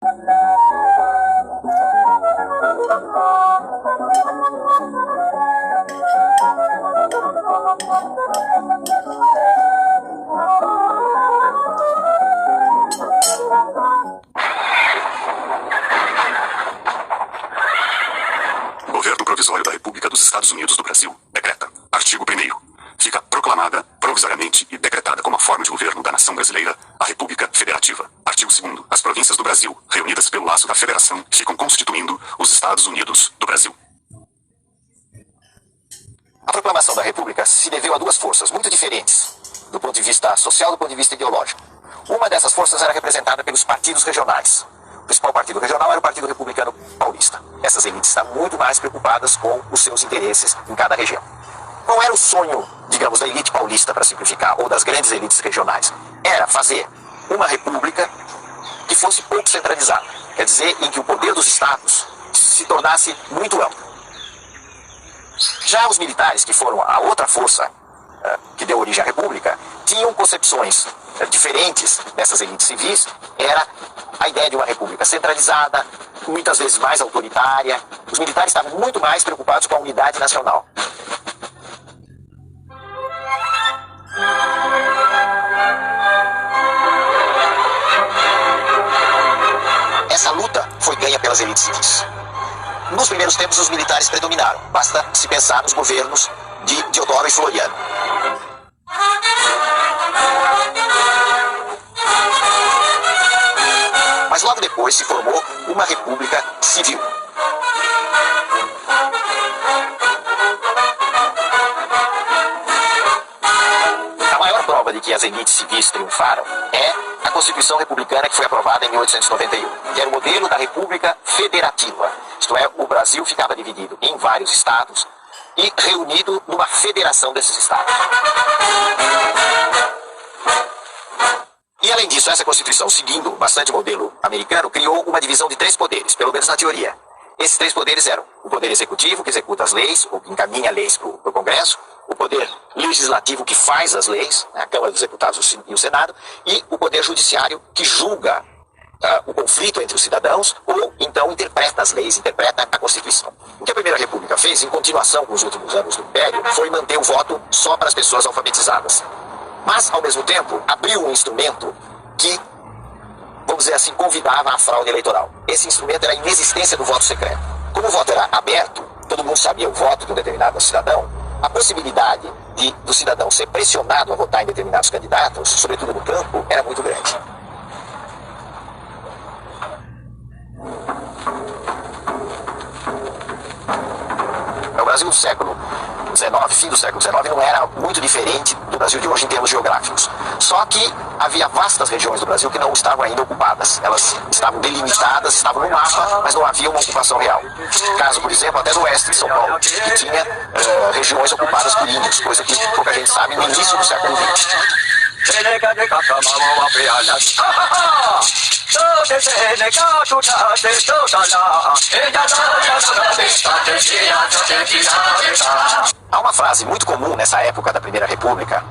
Governo Provisório da República dos Estados Unidos do Brasil decreta. Artigo 1º. Fica proclamada, provisoriamente e decretada como a forma de governo da nação brasileira, a República Federativa. Artigo 2º. As províncias do Brasil, reunidas pelo laço da Federação, ficam constituindo os Estados Unidos do Brasil. A proclamação da República se deveu a duas forças muito diferentes, do ponto de vista social e do ponto de vista ideológico. Uma dessas forças era representada pelos partidos regionais. O principal partido regional era o Partido Republicano Paulista. Essas elites estavam muito mais preocupadas com os seus interesses em cada região. Qual era o sonho, digamos, da elite paulista, para simplificar, ou das grandes elites regionais? Era fazer uma república que fosse pouco centralizada. Quer dizer, em que o poder dos estados se tornasse muito amplo. Já os militares, que foram a outra força que deu origem à república, tinham concepções diferentes dessas elites civis. Era a ideia de uma república centralizada, muitas vezes mais autoritária. Os militares estavam muito mais preocupados com a unidade nacional. Essa luta foi ganha pelas elites civis. Nos primeiros tempos, os militares predominaram. Basta se pensar nos governos de Deodoro e Floriano. Mas logo depois se formou uma república civil. A maior prova de que as elites civis triunfaram é a Constituição Republicana, que foi aprovada em 1891, que era o modelo da República Federativa. Isto é, o Brasil ficava dividido em vários estados e reunido numa federação desses estados. E além disso, essa Constituição, seguindo bastante o modelo americano, criou uma divisão de 3 poderes, pelo menos na teoria. Esses 3 poderes eram o poder executivo, que executa as leis, ou que encaminha leis para o Congresso, o poder legislativo, que faz as leis, a Câmara dos Deputados e o Senado, e o poder judiciário, que julga o conflito entre os cidadãos, ou então interpreta as leis, interpreta a Constituição. O que a Primeira República fez, em continuação com os últimos anos do Império, foi manter o voto só para as pessoas alfabetizadas. Mas, ao mesmo tempo, abriu um instrumento que, vamos dizer assim, convidava à fraude eleitoral. Esse instrumento era a inexistência do voto secreto. Como o voto era aberto, todo mundo sabia o voto de um determinado cidadão, a possibilidade do cidadão ser pressionado a votar em determinados candidatos, sobretudo no campo, era muito grande. O Brasil do século XIX, fim do século XIX, não era muito diferente do Brasil de hoje em termos geográficos. Só que havia vastas regiões do Brasil que não estavam ainda ocupadas. Elas estavam delimitadas, estavam no mapa, mas não havia uma ocupação real. Caso, por exemplo, até do oeste de São Paulo, que tinha regiões ocupadas por índios, coisa que pouca gente sabe no início do século XX. Há uma frase muito comum nessa época da Primeira República,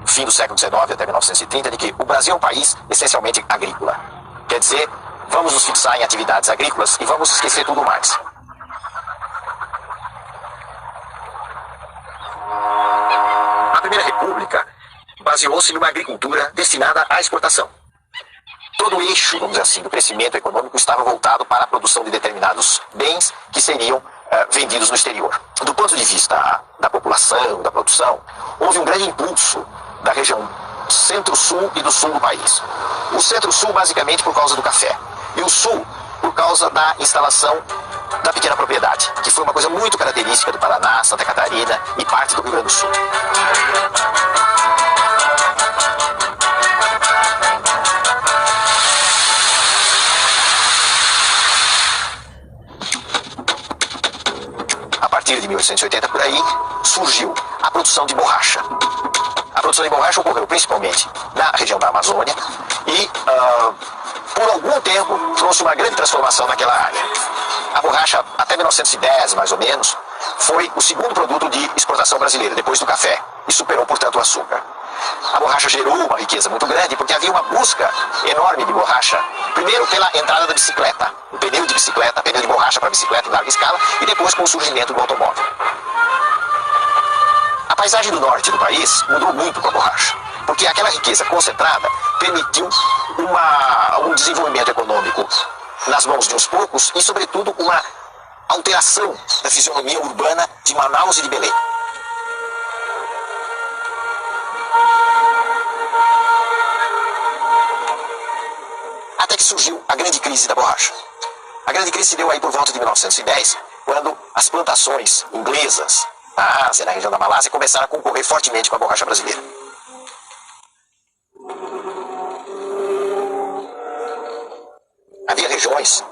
fim do século XIX até 1930, de que o Brasil é um país essencialmente agrícola. Quer dizer, vamos nos fixar em atividades agrícolas e vamos esquecer tudo mais. A Primeira República baseou-se numa agricultura destinada à exportação. Todo o eixo, vamos dizer assim, do crescimento econômico estava voltado para a produção de determinados bens que seriam vendidos no exterior. Do ponto de vista da população, da produção, houve um grande impulso da região centro-sul e do sul do país. O centro-sul, basicamente, por causa do café. E o sul, por causa da instalação da pequena propriedade, que foi uma coisa muito característica do Paraná, Santa Catarina e parte do Rio Grande do Sul. A partir de 1880, por aí, surgiu a produção de borracha. A produção de borracha ocorreu principalmente na região da Amazônia e, por algum tempo, trouxe uma grande transformação naquela área. A borracha, até 1910, mais ou menos, foi o segundo produto de exportação brasileira, depois do café, e superou, portanto, o açúcar. A borracha gerou uma riqueza muito grande porque havia uma busca enorme de borracha. Primeiro pela entrada da bicicleta, o pneu de bicicleta, pneu de borracha para bicicleta em larga escala, e depois com o surgimento do automóvel. A paisagem do norte do país mudou muito com a borracha, porque aquela riqueza concentrada permitiu um desenvolvimento econômico nas mãos de uns poucos e, sobretudo, uma alteração da fisionomia urbana de Manaus e de Belém. Até que surgiu a grande crise da borracha. A grande crise se deu aí por volta de 1910, quando as plantações inglesas na Ásia, na região da Malásia, começaram a concorrer fortemente com a borracha brasileira. Havia regiões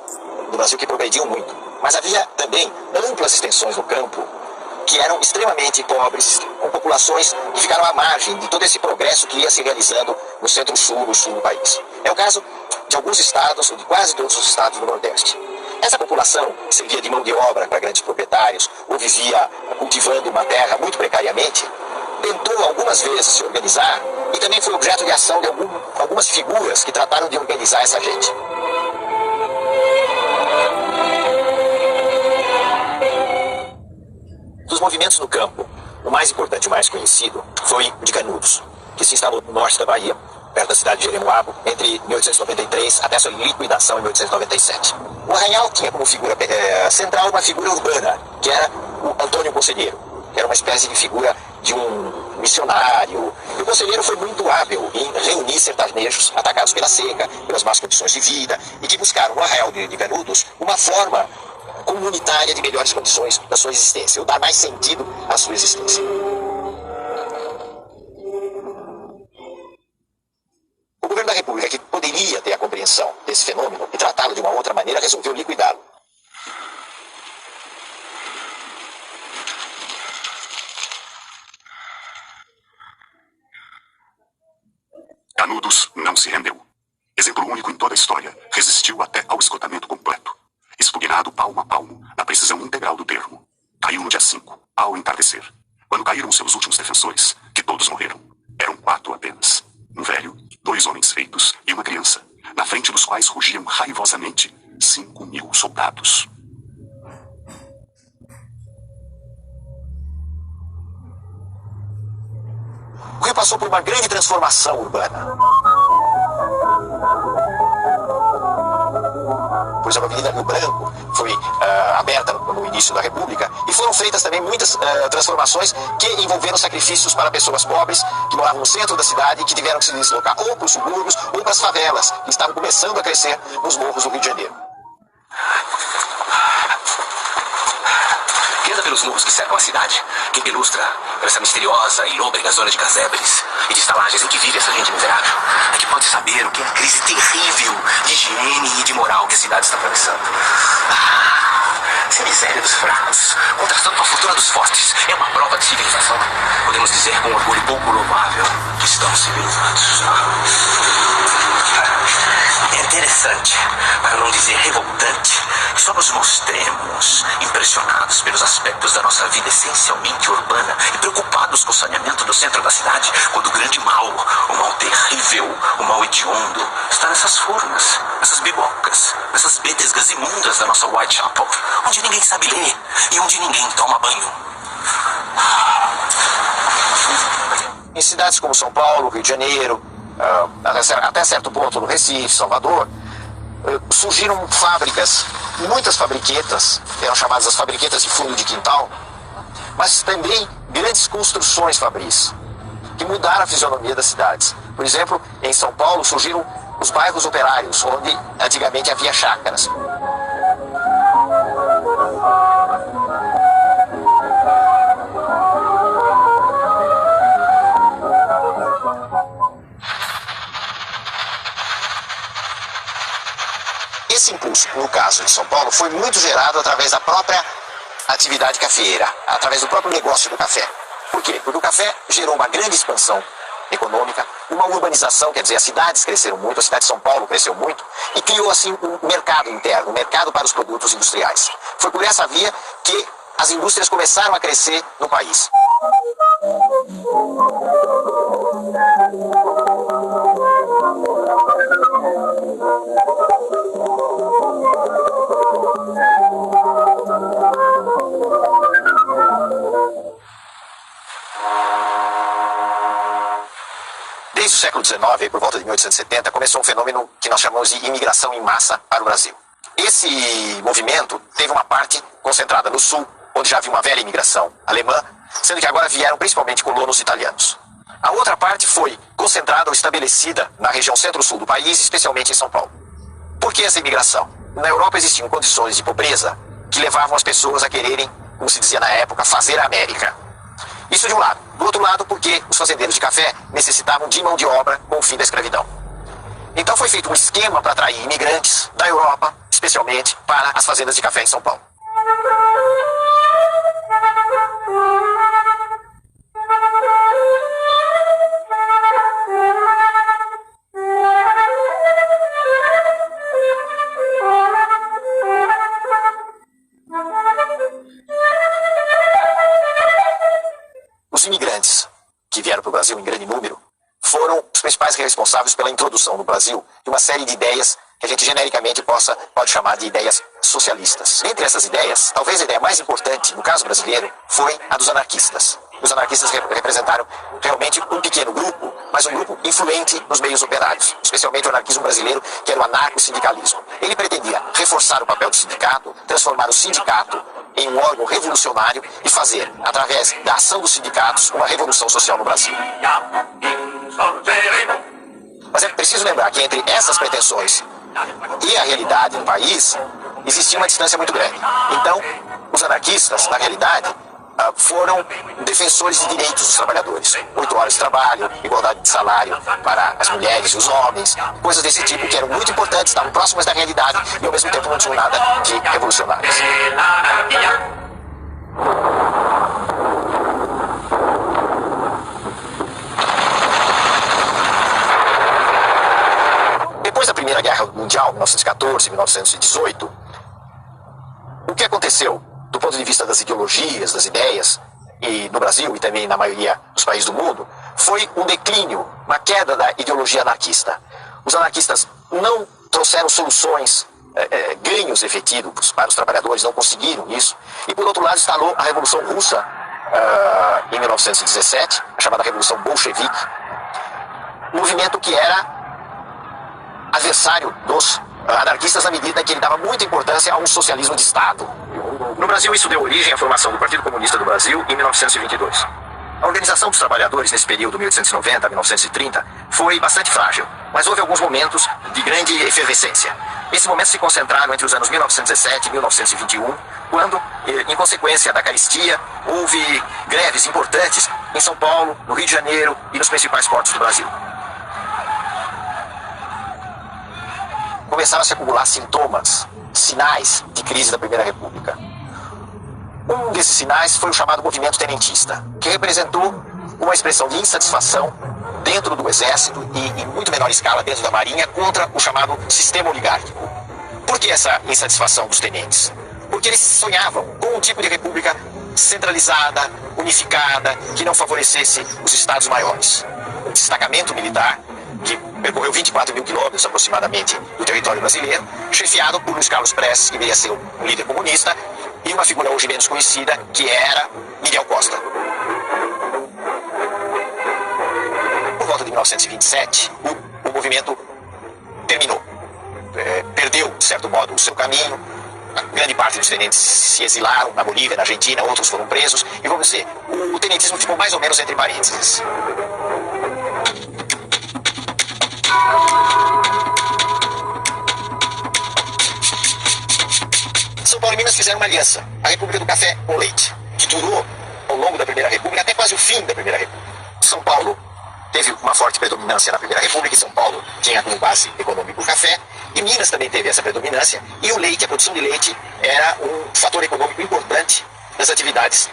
do Brasil que progrediam muito, mas havia também amplas extensões no campo que eram extremamente pobres, com populações que ficaram à margem de todo esse progresso que ia se realizando no centro-sul, no sul do país. É o caso de alguns estados, ou de quase todos os estados do Nordeste. Essa população, que servia de mão de obra para grandes proprietários, ou vivia cultivando uma terra muito precariamente, tentou algumas vezes se organizar e também foi objeto de ação de algumas figuras que trataram de organizar essa gente. Dos movimentos no campo, o mais importante e o mais conhecido foi o de Canudos, que se instalou no norte da Bahia, perto da cidade de Jeremoabo, entre 1893 até sua liquidação em 1897. O Arraial tinha como figura central uma figura urbana, que era o Antônio Conselheiro, que era uma espécie de figura de um missionário. E o Conselheiro foi muito hábil em reunir sertanejos atacados pela seca, pelas más condições de vida, e que buscaram no Arraial de Canudos uma forma comunitária de melhores condições da sua existência, ou dar mais sentido à sua existência. O governo da República, que poderia ter a compreensão desse fenômeno e tratá-lo de uma outra maneira, resolveu liquidá-lo. Canudos não se rendeu. Exemplo único em toda a história, resistiu até ao esgotamento completo. Expugnado palmo a palmo, na precisão integral do termo. Caiu no dia 5, ao entardecer. Quando caíram seus últimos defensores, que todos morreram. Eram 4 apenas. Um velho, 2 homens feitos e uma criança, na frente dos quais rugiam raivosamente 5.000 soldados. O Rio passou por uma grande transformação urbana. Por exemplo, a Avenida Rio Branco foi aberta no início da República e foram feitas também muitas transformações que envolveram sacrifícios para pessoas pobres que moravam no centro da cidade e que tiveram que se deslocar ou para os subúrbios ou para as favelas que estavam começando a crescer nos morros do Rio de Janeiro. Quem anda pelos morros que cercam a cidade, quem pelustra por essa misteriosa e lôbrega zona de casebres e de estalagens em que vive essa gente miserável, é que pode saber o que é a crise terrível de higiene e de moral que a cidade está atravessando. Se a miséria dos fracos, contrastando com a fortuna dos fortes, é uma prova de civilização, podemos dizer com orgulho pouco louvável que estamos civilizados. É interessante, para não dizer revoltante, que só nos mostremos impressionados pelos aspectos da nossa vida essencialmente urbana e preocupados com o saneamento do centro da cidade, quando o grande mal, o mal terrível, o mal hediondo, está nessas formas, nessas bibocas, nessas betesgas imundas da nossa Whitechapel, onde ninguém sabe ler e onde ninguém toma banho. Em cidades como São Paulo, Rio de Janeiro, até certo ponto no Recife, Salvador, surgiram fábricas, muitas fabriquetas, eram chamadas as fabriquetas de fundo de quintal, mas também grandes construções fabris, que mudaram a fisionomia das cidades. Por exemplo, em São Paulo surgiram os bairros operários, onde antigamente havia chácaras. Esse impulso, no caso de São Paulo, foi muito gerado através da própria atividade cafeeira, através do próprio negócio do café. Por quê? Porque o café gerou uma grande expansão econômica, uma urbanização, quer dizer, as cidades cresceram muito, a cidade de São Paulo cresceu muito, e criou assim um mercado interno, um mercado para os produtos industriais. Foi por essa via que as indústrias começaram a crescer no país. Desde o século XIX, por volta de 1870, começou um fenômeno que nós chamamos de imigração em massa para o Brasil. Esse movimento teve uma parte concentrada no sul, onde já havia uma velha imigração alemã, sendo que agora vieram principalmente colonos italianos. A outra parte foi concentrada ou estabelecida na região centro-sul do país, especialmente em São Paulo. Por que essa imigração? Na Europa existiam condições de pobreza que levavam as pessoas a quererem, como se dizia na época, fazer a América. Isso de um lado. Do outro lado, porque os fazendeiros de café necessitavam de mão de obra com o fim da escravidão. Então foi feito um esquema para atrair imigrantes da Europa, especialmente para as fazendas de café em São Paulo. Os imigrantes que vieram para o Brasil em grande número foram os principais responsáveis pela introdução no Brasil de uma série de ideias que a gente genericamente pode chamar de ideias socialistas. Entre essas ideias, talvez a ideia mais importante, no caso brasileiro, foi a dos anarquistas. Os anarquistas representaram realmente um pequeno grupo, mas um grupo influente nos meios operários, especialmente o anarquismo brasileiro, que era o anarco-sindicalismo. Ele pretendia reforçar o papel do sindicato, transformar o sindicato em um órgão revolucionário e fazer, através da ação dos sindicatos, uma revolução social no Brasil. Mas é preciso lembrar que entre essas pretensões e a realidade no país, existia uma distância muito grande. Então, os anarquistas, na realidade, foram defensores de direitos dos trabalhadores. 8 horas de trabalho, igualdade de salário para as mulheres e os homens, coisas desse tipo que eram muito importantes, estavam próximas da realidade e ao mesmo tempo não tinham nada de revolucionários. Depois da Primeira Guerra Mundial, 1914 e 1918, o que aconteceu do ponto de vista das ideologias, das ideias, e no Brasil e também na maioria dos países do mundo, foi um declínio, uma queda da ideologia anarquista. Os anarquistas não trouxeram soluções, ganhos efetivos para os trabalhadores, não conseguiram isso. E por outro lado, instalou a Revolução Russa em 1917, a chamada Revolução Bolchevique, movimento que era adversário dos anarquistas na medida que ele dava muita importância a um socialismo de Estado. No Brasil, isso deu origem à formação do Partido Comunista do Brasil em 1922. A organização dos trabalhadores nesse período, 1890 a 1930, foi bastante frágil, mas houve alguns momentos de grande efervescência. Esses momentos se concentraram entre os anos 1917 e 1921, quando, em consequência da carestia, houve greves importantes em São Paulo, no Rio de Janeiro e nos principais portos do Brasil. Começaram a se acumular sintomas, sinais de crise da Primeira República. Um desses sinais foi o chamado movimento tenentista, que representou uma expressão de insatisfação dentro do Exército e, em muito menor escala, dentro da Marinha, contra o chamado sistema oligárquico. Por que essa insatisfação dos tenentes? Porque eles sonhavam com um tipo de república centralizada, unificada, que não favorecesse os estados maiores. Um destacamento militar que percorreu 24 mil quilômetros aproximadamente do território brasileiro, chefiado por Luiz Carlos Prestes, que veio a ser um líder comunista, e uma figura hoje menos conhecida, que era Miguel Costa. Por volta de 1927, o movimento terminou. Perdeu, de certo modo, o seu caminho. A grande parte dos tenentes se exilaram na Bolívia, na Argentina, outros foram presos. E vamos dizer, o tenentismo ficou mais ou menos entre parênteses. São Paulo e Minas fizeram uma aliança, a República do Café com Leite, que durou ao longo da Primeira República até quase o fim da Primeira República. São Paulo teve uma forte predominância na Primeira República, e São Paulo tinha como base econômica o café, e Minas também teve essa predominância, e o leite, a produção de leite, era um fator econômico importante nas atividades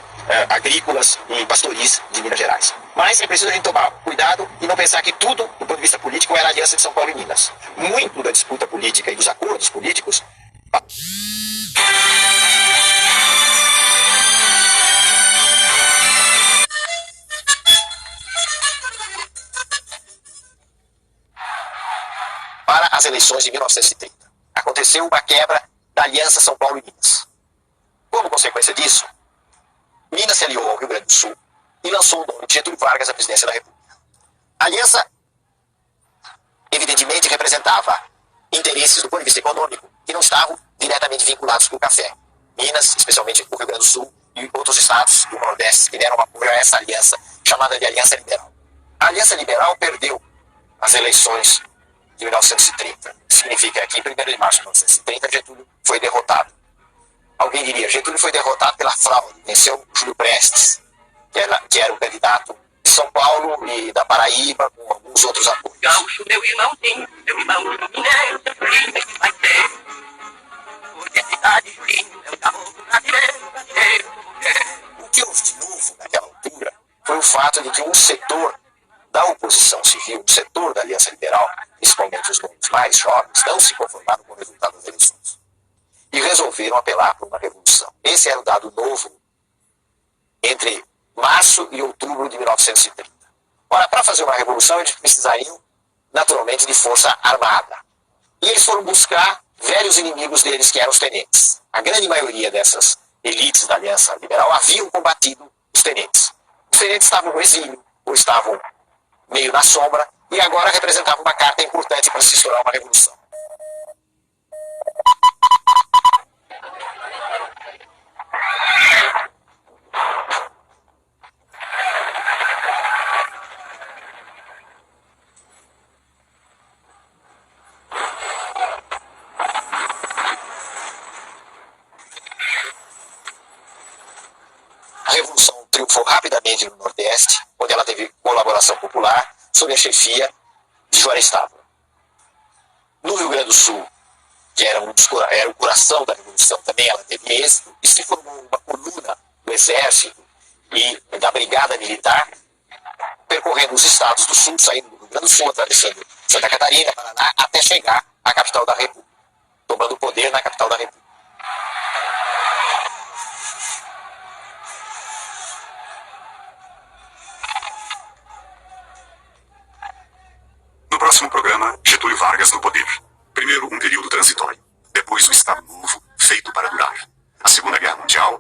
agrícolas e pastoris de Minas Gerais. Mas é preciso a gente tomar cuidado e não pensar que tudo, do ponto de vista político, era a aliança de São Paulo e Minas. Muito da disputa política e dos acordos políticos eleições de 1930. Aconteceu uma quebra da Aliança São Paulo e Minas. Como consequência disso, Minas se aliou ao Rio Grande do Sul e lançou o nome de Getúlio Vargas à presidência da República. A aliança, evidentemente, representava interesses do ponto de vista econômico que não estavam diretamente vinculados com o café. Minas, especialmente o Rio Grande do Sul e outros estados do Nordeste que deram apoio a essa aliança, chamada de Aliança Liberal. A Aliança Liberal perdeu as eleições de 1930. Significa que em 1º de março de 1930 Getúlio foi derrotado. Alguém diria, Getúlio foi derrotado pela fraude, venceu Júlio Prestes, que era o candidato de São Paulo e da Paraíba, com alguns outros apoios. Gaúcho, meu irmãozinho mineiro, sempre que vai ter. Porque a cidade de vinho é o caboclo brasileiro. O que houve de novo naquela altura foi o fato de que um setor da oposição civil, um setor da Aliança Liberal, principalmente os nomes mais jovens, não se conformaram com o resultado das eleições. E resolveram apelar por uma revolução. Esse era o dado novo entre março e outubro de 1930. Ora, para fazer uma revolução, eles precisariam, naturalmente, de força armada. E eles foram buscar velhos inimigos deles, que eram os tenentes. A grande maioria dessas elites da Aliança Liberal haviam combatido os tenentes. Os tenentes estavam no exílio, ou estavam meio na sombra, e agora representavam uma carta importante para se estourar uma revolução. A revolução triunfou rapidamente no Nordeste, onde ela teve colaboração popular, sob a chefia de Juarez Távora. No Rio Grande do Sul, que era o coração da Revolução, também ela teve êxito, e se formou uma coluna do Exército e da Brigada Militar, percorrendo os estados do Sul, saindo do Rio Grande do Sul, atravessando Santa Catarina, Paraná, até chegar à capital da República, tomando poder na capital da República. No próximo programa, Getúlio Vargas no poder. Primeiro, um período transitório. Depois, o Estado Novo, feito para durar. A Segunda Guerra Mundial